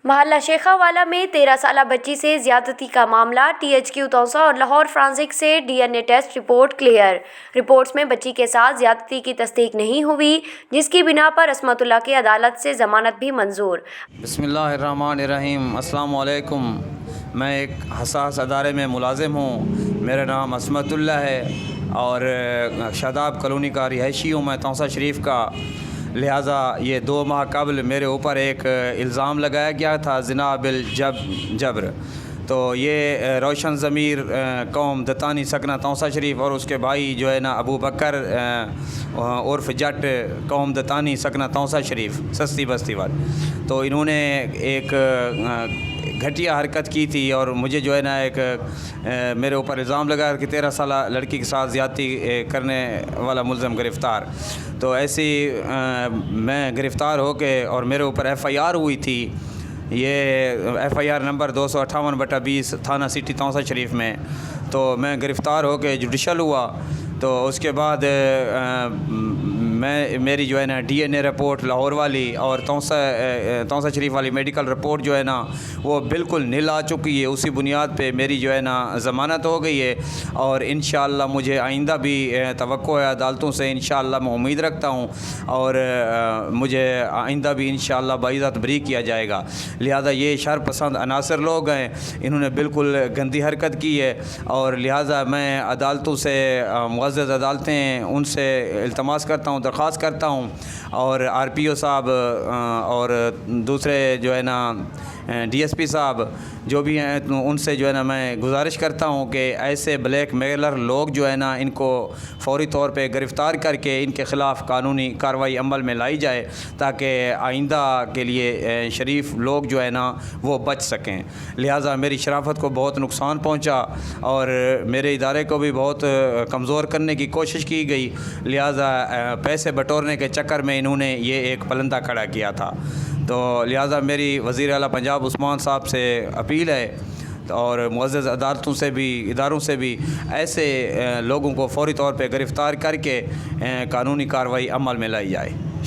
محلہ شیخا والا میں 13 سالہ بچی سے زیادتی کا معاملہ، THQ توسا اور لاہور فرانزک سے DNA test report clear. Reports میں بچی کے ساتھ زیادتی کی تصدیق نہیں ہوئی، جس کی بنا پر عصمت اللہ کی عدالت سے ضمانت بھی منظور۔ بسم اللہ الرحمن الرحیم۔ السلام علیکم۔ میں ایک حساس ادارے میں ملازم ہوں۔ میرا نام عصمت اللہ ہے اور شاداب کالونی کا رہائشی ہوں میں، توسا شریف کا۔ لہٰذا یہ 2 ماہ قبل میرے اوپر ایک الزام لگایا گیا تھا زنا بالجبر۔ تو یہ روشن ضمیر قوم دتانی سکنہ توسا شریف اور اس کے بھائی جو ہے نا ابو بکر عرف جٹ قوم دتانی سکنہ توسا شریف سستی بستی والے، تو انہوں نے ایک گھٹیا حرکت کی تھی اور مجھے جو ہے نا ایک میرے اوپر الزام لگا کہ 13 سالہ لڑکی کے ساتھ زیادتی کرنے والا ملزم گرفتار۔ تو ایسی میں گرفتار ہو کے اور میرے اوپر FIR ہوئی تھی، یہ FIR نمبر 258/20 تھانہ سٹی توسا شریف میں۔ تو میں گرفتار ہو کے جوڈیشل ہوا، تو اس کے بعد میری جو ہے نا DNA رپورٹ لاہور والی اور توسا شریف والی میڈیکل رپورٹ جو ہے نا وہ بالکل نل آ چکی ہے۔ اسی بنیاد پہ میری جو ہے نا ضمانت ہو گئی ہے اور انشاءاللہ مجھے آئندہ بھی توقع ہے عدالتوں سے، انشاءاللہ میں امید رکھتا ہوں اور مجھے آئندہ بھی انشاءاللہ باعزت بری کیا جائے گا۔ لہذا یہ شر پسند عناصر لوگ ہیں، انہوں نے بالکل گندی حرکت کی ہے اور لہذا میں عدالتوں سے، معزز عدالتیں ہیں ان سے التماس کرتا ہوں، درخواست کرتا ہوں، اور RPO صاحب اور دوسرے جو ہے نا DSP صاحب جو بھی ہیں ان سے جو ہے نا میں گزارش کرتا ہوں کہ ایسے بلیک میلر لوگ جو ہے نا ان کو فوری طور پہ گرفتار کر کے ان کے خلاف قانونی کارروائی عمل میں لائی جائے تاکہ آئندہ کے لیے شریف لوگ جو ہے نا وہ بچ سکیں۔ لہٰذا میری شرافت کو بہت نقصان پہنچا اور میرے ادارے کو بھی بہت کمزور کرنے کی کوشش کی گئی، لہٰذا پیسے بٹورنے کے چکر میں انہوں نے یہ ایک پلندہ کھڑا کیا تھا۔ تو لہٰذا میری وزیر اعلیٰ پنجاب عثمان صاحب سے اپیل ہے اور معزز عدالتوں سے بھی، اداروں سے بھی ایسے لوگوں کو فوری طور پہ گرفتار کر کے قانونی کارروائی عمل میں لائی جائے۔